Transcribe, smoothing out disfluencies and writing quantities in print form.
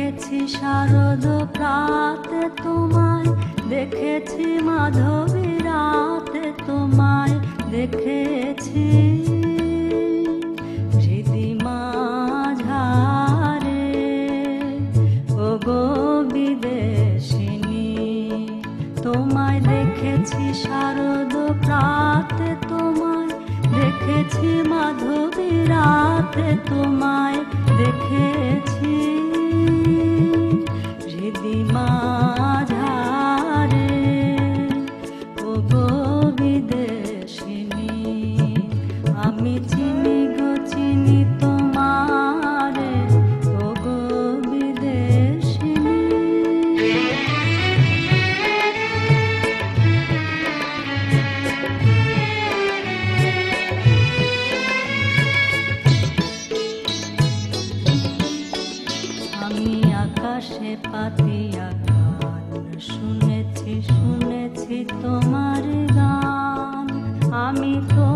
দেখেছি শারদ প্রাতে তোমায়, দেখেছি মাধবী রাতে তোমায়, দেখেছি হৃদি মাঝারে ওগো বিদেশিনী। তোমায় দেখেছি শারদ প্রাতে তোমায়, দেখেছি মাধবী রাতে তোমায়, দেখেছি হৃদি মাঝারে ওগো বিদেশিনী। আমি চিনি গো চিনি তোমারে ওগো বিদেশিনী। আমি আকাশে পাতিয়া গান শুনেছি, শুনেছি তোমার গান। আমি তো